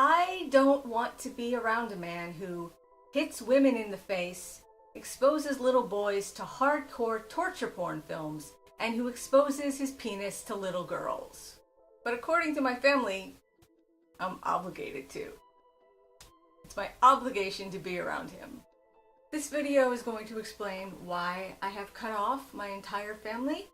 I don't want to be around a man who hits women in the face, exposes little boys to hardcore torture porn films, and who exposes his penis to little girls. But according to my family, I'm obligated to. It's my obligation to be around him. This video is going to explain why I have cut off my entire family.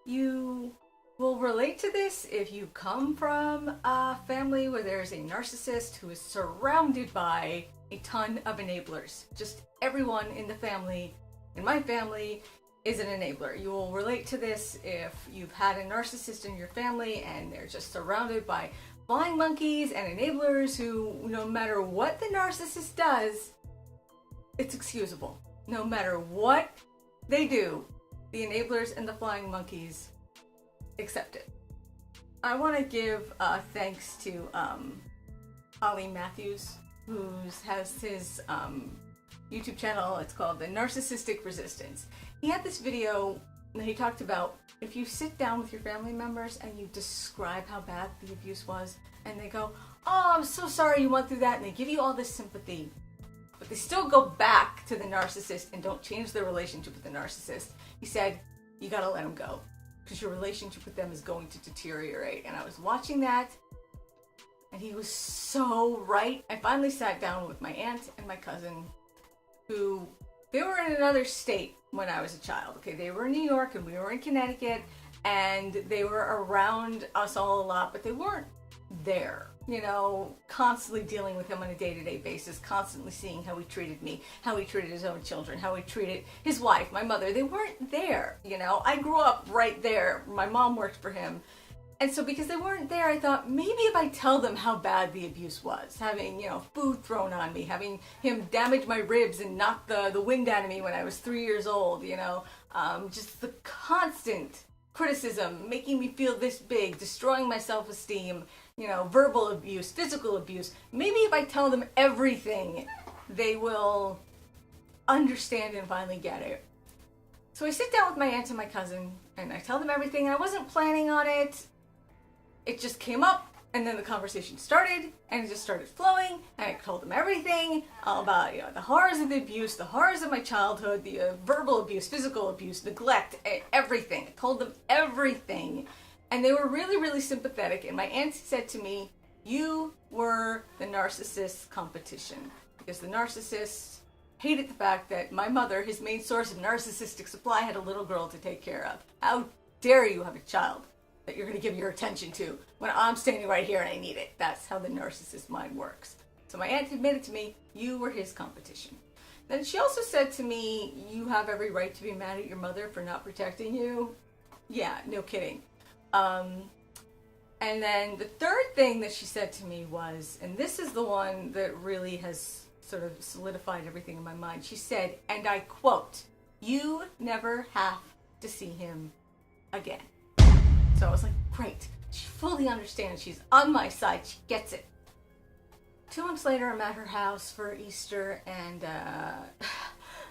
You will relate to this if you come from a family where there's a narcissist who is surrounded by a ton of enablers. Just everyone in the family, in my family, is an enabler. You will relate to this if you've had a narcissist in your family and they're just surrounded by flying monkeys and enablers who, no matter what the narcissist does, it's excusable. No matter what they do, the enablers and the flying monkeys accept it. I want to give thanks to Ollie Matthews, who has his YouTube channel. It's called The Narcissistic Resistance. He had this video that he talked about if you sit down with your family members and you describe how bad the abuse was, and they go, "Oh, I'm so sorry you went through that," and they give you all this sympathy, but they still go back to the narcissist and don't change their relationship with the narcissist. He said, you gotta let them go, because your relationship with them is going to deteriorate. And I was watching that, and he was so right. I finally sat down with my aunt and my cousin, who, they were in another state when I was a child. Okay, they were in New York and we were in Connecticut, and they were around us all a lot, but they weren't there, you know, constantly dealing with him on a day-to-day basis, constantly seeing how he treated me, how he treated his own children, how he treated his wife, my mother. They weren't there, you know. I grew up right there. My mom worked for him. And so because they weren't there, I thought maybe if I tell them how bad the abuse was, having, you know, food thrown on me, having him damage my ribs and knock the wind out of me when I was 3 years old, you know, just the constant criticism, making me feel this big, destroying my self-esteem, you know, verbal abuse, physical abuse. Maybe if I tell them everything, they will understand and finally get it. So I sit down with my aunt and my cousin, and I tell them everything, and I wasn't planning on it. It just came up, and then the conversation started, and it just started flowing, and I told them everything all about, you know, the horrors of the abuse, the horrors of my childhood, the verbal abuse, physical abuse, neglect, everything. I told them everything, and they were really, really sympathetic. And my aunt said to me, you were the narcissist's competition, because the narcissist hated the fact that my mother, his main source of narcissistic supply, had a little girl to take care of. How dare you have a child that you're going to give your attention to when I'm standing right here and I need it? That's how the narcissist mind works. So my aunt admitted to me, you were his competition. Then she also said to me, you have every right to be mad at your mother for not protecting you. Yeah, no kidding. And then the third thing that she said to me was, and this is the one that really has sort of solidified everything in my mind. She said, and I quote, you never have to see him again. So I was like, great. She fully understands. She's on my side. She gets it. 2 months later, I'm at her house for Easter, and I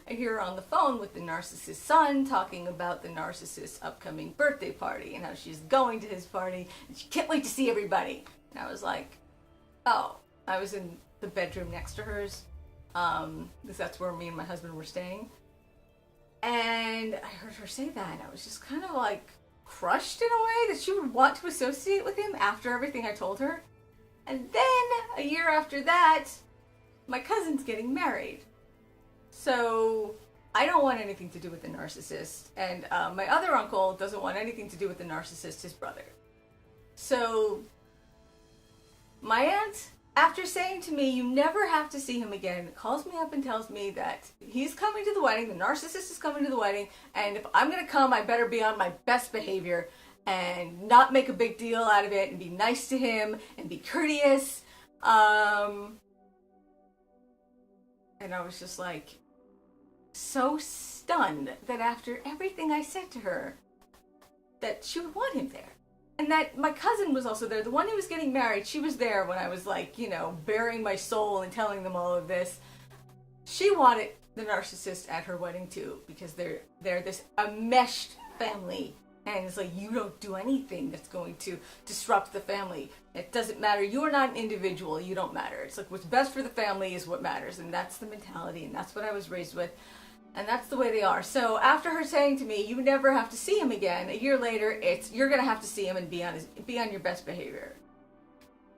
hear her on the phone with the narcissist's son talking about the narcissist's upcoming birthday party and how she's going to his party and she can't wait to see everybody. And I was like, oh, I was in the bedroom next to hers, because that's where me and my husband were staying. And I heard her say that, and I was just kind of like crushed in a way that she would want to associate with him after everything I told her. And then a year after that, my cousin's getting married. So I don't want anything to do with the narcissist, and my other uncle doesn't want anything to do with the narcissist, his brother. So my aunt, after saying to me, you never have to see him again, calls me up and tells me that he's coming to the wedding, the narcissist is coming to the wedding, and if I'm going to come, I better be on my best behavior and not make a big deal out of it and be nice to him and be courteous. And I was just like, so stunned that after everything I said to her, that she would want him there. And that my cousin was also there, the one who was getting married. She was there when I was like, you know, bearing my soul and telling them all of this. She wanted the narcissist at her wedding too, because they're this enmeshed family And it's like, you don't do anything that's going to disrupt the family. It doesn't matter. You are not an individual. You don't matter. It's like, what's best for the family is what matters. And that's the mentality. And that's what I was raised with. And that's the way they are. So after her saying to me, you never have to see him again, a year later, it's, you're going to have to see him and be on your best behavior.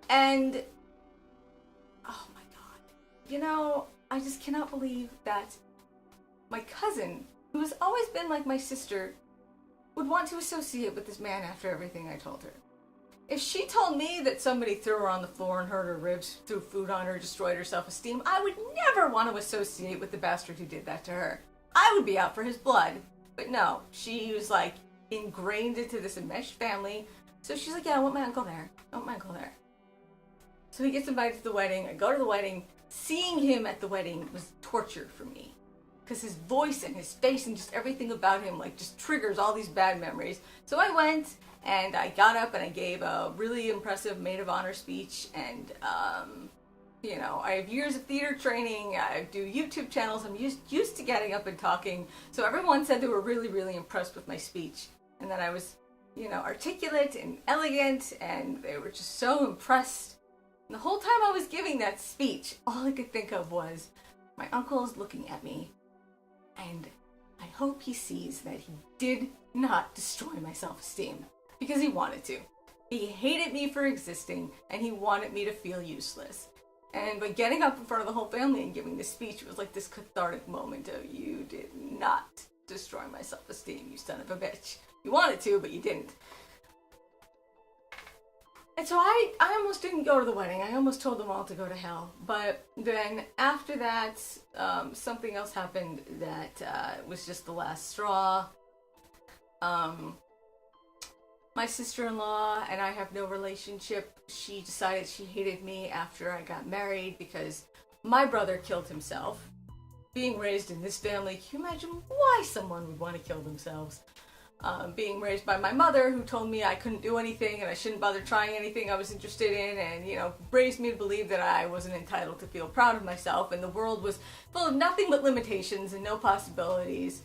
And, oh my God. You know, I just cannot believe that my cousin, who has always been like my sister, would want to associate with this man after everything I told her. If she told me that somebody threw her on the floor and hurt her ribs, threw food on her, destroyed her self-esteem, I would never want to associate with the bastard who did that to her. I would be out for his blood. But no, she was like ingrained into this enmeshed family. So she's like, yeah, I want my uncle there. I want my uncle there. So he gets invited to the wedding. I go to the wedding. Seeing him at the wedding was torture for me. Because his voice and his face and just everything about him like just triggers all these bad memories. So I went and I got up and I gave a really impressive maid of honor speech. And, you know, I have years of theater training. I do YouTube channels. I'm used to getting up and talking. So everyone said they were really, really impressed with my speech. And that I was, you know, articulate and elegant. And they were just so impressed. And the whole time I was giving that speech, all I could think of was, my uncle is looking at me. And I hope he sees that he did not destroy my self-esteem. Because he wanted to. He hated me for existing, and he wanted me to feel useless. And by getting up in front of the whole family and giving this speech, it was like this cathartic moment of, you did not destroy my self-esteem, you son of a bitch. You wanted to, but you didn't. And so I almost didn't go to the wedding. I almost told them all to go to hell. But then after that, something else happened that was just the last straw. My sister-in-law and I have no relationship. She decided she hated me after I got married because my brother killed himself. Being raised in this family, can you imagine why someone would want to kill themselves? Being raised by my mother, who told me I couldn't do anything and I shouldn't bother trying anything I was interested in, and, you know, raised me to believe that I wasn't entitled to feel proud of myself and the world was full of nothing but limitations and no possibilities.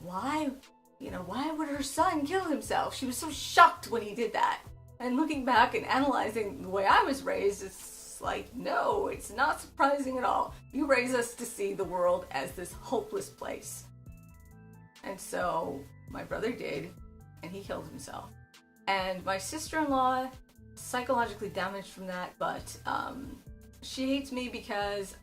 Why, you know, why would her son kill himself? She was so shocked when he did that. And looking back and analyzing the way I was raised, it's like, no, it's not surprising at all. You raise us to see the world as this hopeless place. And so my brother did, and he killed himself. And my sister-in-law, psychologically damaged from that, but she hates me because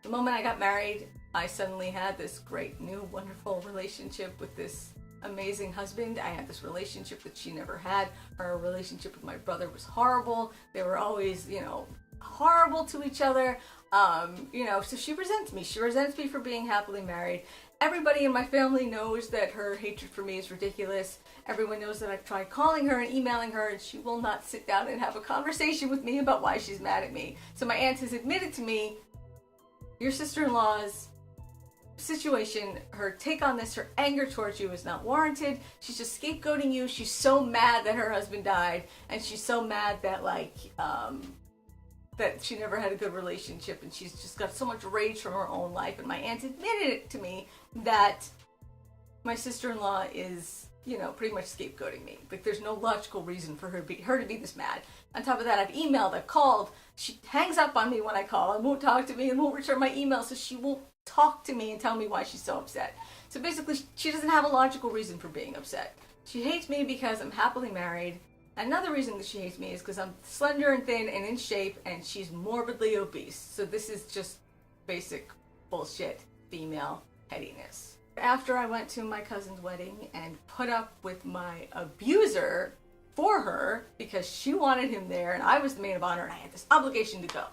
the moment I got married, I suddenly had this great, new, wonderful relationship with this amazing husband. I had this relationship that she never had. Her relationship with my brother was horrible. They were always, you know, horrible to each other. You know, so she resents me. She resents me for being happily married. Everybody in my family knows that her hatred for me is ridiculous. Everyone knows that I've tried calling her and emailing her, and she will not sit down and have a conversation with me about why she's mad at me. So my aunt has admitted to me, your sister-in-law's situation, her take on this, her anger towards you is not warranted. She's just scapegoating you. She's so mad that her husband died, and she's so mad that, like, that she never had a good relationship, and she's just got so much rage from her own life. And my aunt admitted it to me that my sister-in-law is, you know, pretty much scapegoating me. Like, there's no logical reason for her to be this mad. On top of that, I've emailed, I've called. She hangs up on me when I call and won't talk to me and won't return my email, so she won't talk to me and tell me why she's so upset. So basically, she doesn't have a logical reason for being upset. She hates me because I'm happily married. Another reason that she hates me is because I'm slender and thin and in shape, and she's morbidly obese. So this is just basic bullshit female pettiness. After I went to my cousin's wedding and put up with my abuser for her because she wanted him there and I was the maid of honor and I had this obligation to go.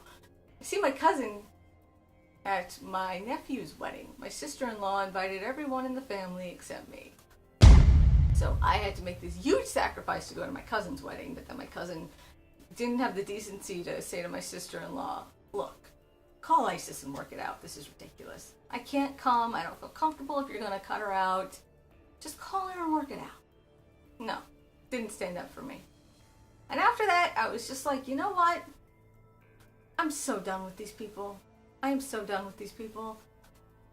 I see my cousin at my nephew's wedding. My sister-in-law invited everyone in the family except me. So I had to make this huge sacrifice to go to my cousin's wedding, but then my cousin didn't have the decency to say to my sister-in-law, look, call ISIS and work it out. This is ridiculous. I can't come. I don't feel comfortable if you're going to cut her out. Just call her and work it out. No, didn't stand up for me. And after that, I was just like, you know what? I'm so done with these people. I am so done with these people.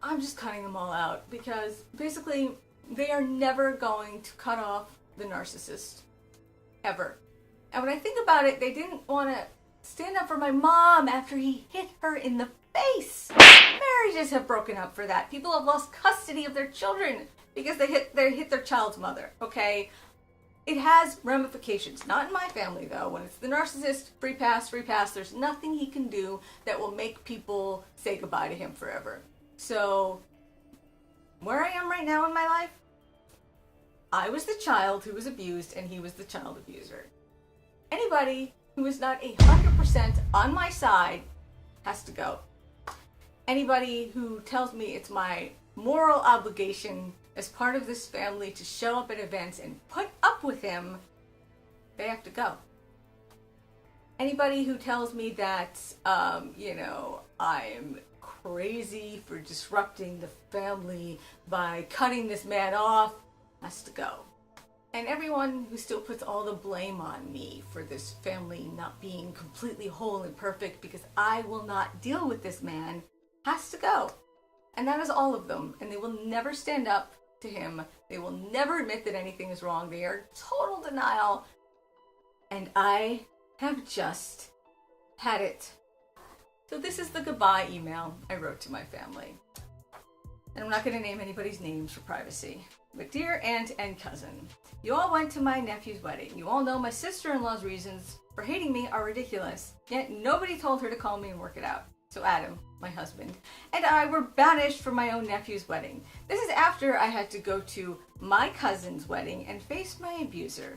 I'm just cutting them all out because basically they are never going to cut off the narcissist. Ever. And when I think about it, they didn't want to stand up for my mom after he hit her in the face. Marriages have broken up for that. People have lost custody of their children because they hit their child's mother, okay? It has ramifications. Not in my family, though. When it's the narcissist, free pass, free pass. There's nothing he can do that will make people say goodbye to him forever. So, where I am right now in my life, I was the child who was abused, and he was the child abuser. Anybody who is not 100% on my side has to go. Anybody who tells me it's my moral obligation as part of this family to show up at events and put up with him, they have to go. Anybody who tells me that, I'm crazy for disrupting the family by cutting this man off has to go. And everyone who still puts all the blame on me for this family not being completely whole and perfect because I will not deal with this man has to go. And that is all of them. And they will never stand up to him. They will never admit that anything is wrong. They are in total denial. And I have just had it. So this is the goodbye email I wrote to my family. And I'm not going to name anybody's names for privacy. But dear aunt and cousin, you all went to my nephew's wedding. You all know my sister-in-law's reasons for hating me are ridiculous. Yet nobody told her to call me and work it out. So Adam, my husband, and I were banished from my own nephew's wedding. This is after I had to go to my cousin's wedding and face my abuser.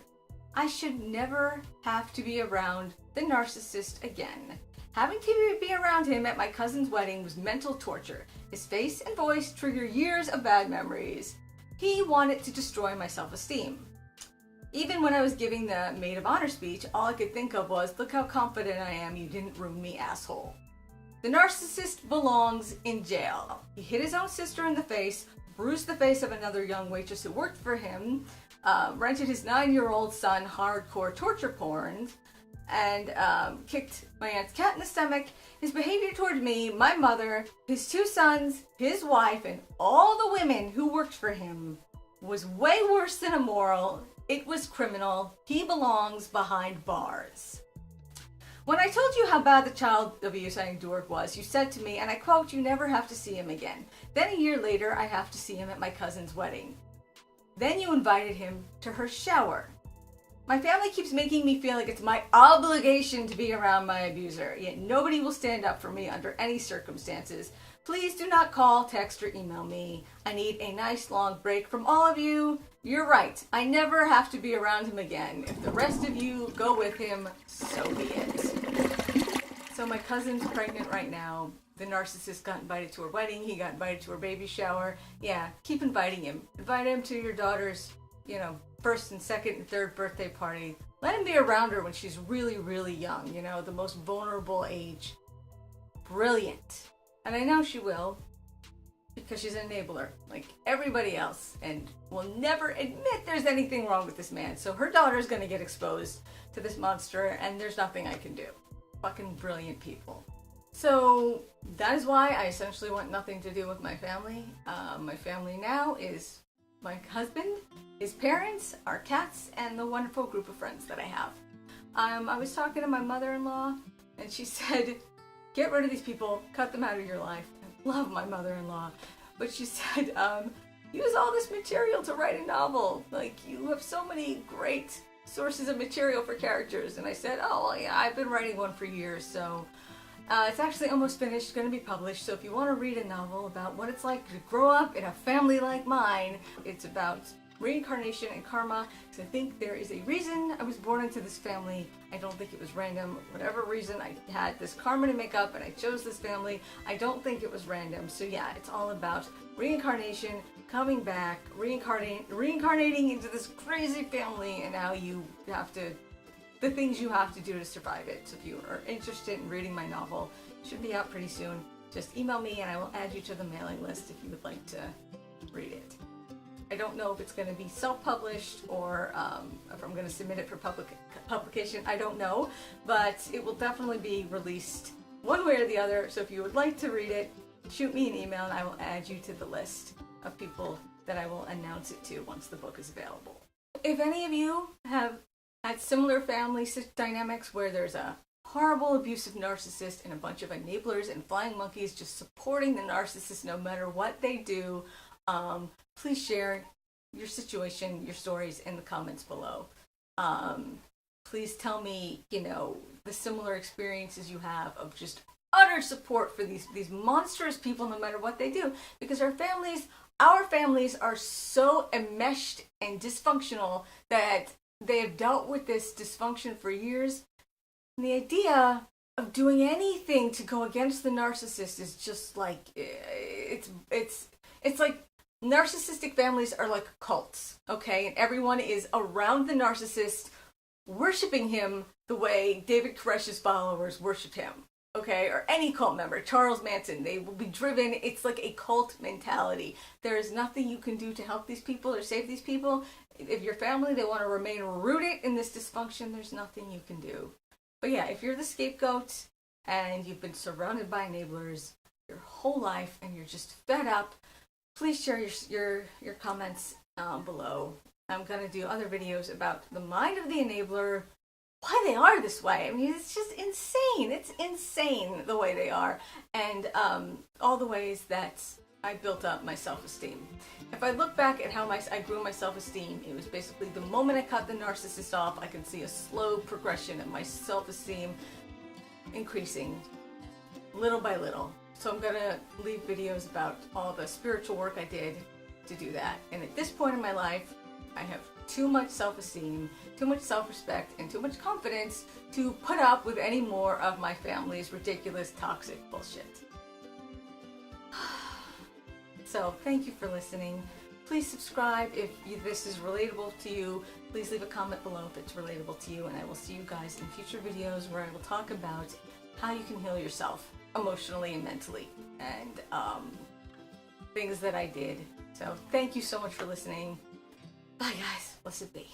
I should never have to be around the narcissist again. Having to be around him at my cousin's wedding was mental torture. His face and voice trigger years of bad memories. He wanted to destroy my self-esteem. Even when I was giving the maid of honor speech, all I could think of was, look how confident I am, you didn't ruin me, asshole. The narcissist belongs in jail. He hit his own sister in the face, bruised the face of another young waitress who worked for him, rented his 9-year-old son hardcore torture porn, and kicked my aunt's cat in the stomach. His behavior toward me, my mother, his 2 sons, his wife, and all the women who worked for him was way worse than immoral. It was criminal. He belongs behind bars. When I told you how bad the child abuse I endured was, you said to me, and I quote, you never have to see him again. Then a year later, I have to see him at my cousin's wedding. Then you invited him to her shower. My family keeps making me feel like it's my obligation to be around my abuser, yet nobody will stand up for me under any circumstances. Please do not call, text, or email me. I need a nice long break from all of you. You're right. I never have to be around him again. If the rest of you go with him, so be it. So my cousin's pregnant right now. The narcissist got invited to her wedding. He got invited to her baby shower. Yeah, keep inviting him. Invite him to your daughter's, first and second and third birthday party. Let him be around her when she's really, really young, the most vulnerable age. Brilliant. And I know she will, because she's an enabler, like everybody else, and will never admit there's anything wrong with this man. So her daughter's gonna get exposed to this monster, and there's nothing I can do. Fucking brilliant people. So that is why I essentially want nothing to do with my family. My family now is my husband, his parents, our cats, and the wonderful group of friends that I have. I was talking to my mother-in-law, and she said, get rid of these people, cut them out of your life. I love my mother-in-law. But she said, use all this material to write a novel. Like, you have so many great sources of material for characters. And I said, oh, well, yeah, I've been writing one for years, so it's actually almost finished, going to be published. So if you want to read a novel about what it's like to grow up in a family like mine, it's about reincarnation and karma, because I think there is a reason I was born into this family. I don't think it was random. Whatever reason, I had this karma to make up and I chose this family. I don't think it was random. So yeah, it's all about reincarnation, coming back, reincarnating into this crazy family, and how you have to, the things you have to do to survive it. So if you are interested in reading my novel, it should be out pretty soon. Just email me and I will add you to the mailing list if you would like to read it. I don't know if it's going to be self-published or if I'm going to submit it for publication. I don't know, but it will definitely be released one way or the other. So if you would like to read it, shoot me an email and I will add you to the list of people that I will announce it to once the book is available. if any of you have had similar family dynamics where there's a horrible abusive narcissist and a bunch of enablers and flying monkeys just supporting the narcissist no matter what they do, please share your situation, your stories in the comments below. Please tell me, the similar experiences you have of just utter support for these monstrous people no matter what they do, because our families are so enmeshed and dysfunctional that they have dealt with this dysfunction for years. And the idea of doing anything to go against the narcissist is just like, it's like narcissistic families are like cults, okay? And everyone is around the narcissist, worshiping him the way David Koresh's followers worship him, okay? Or any cult member, Charles Manson, they will be driven. It's like a cult mentality. There is nothing you can do to help these people or save these people. If your family, they want to remain rooted in this dysfunction, there's nothing you can do. But yeah, if you're the scapegoat and you've been surrounded by enablers your whole life and you're just fed up, please share your comments below. I'm going to do other videos about the mind of the enabler, why they are this way. I mean, it's just insane. It's insane the way they are, and all the ways that I built up my self-esteem. If I look back at how I grew my self-esteem, it was basically the moment I cut the narcissist off, I can see a slow progression of my self-esteem increasing little by little. So I'm going to leave videos about all the spiritual work I did to do that. And at this point in my life, I have too much self-esteem, too much self-respect, and too much confidence to put up with any more of my family's ridiculous, toxic bullshit. So thank you for listening. Please subscribe if this is relatable to you. Please leave a comment below if it's relatable to you, and I will see you guys in future videos where I will talk about how you can heal yourself emotionally and mentally, and things that I did. So thank you so much for listening. Bye guys, blessed be.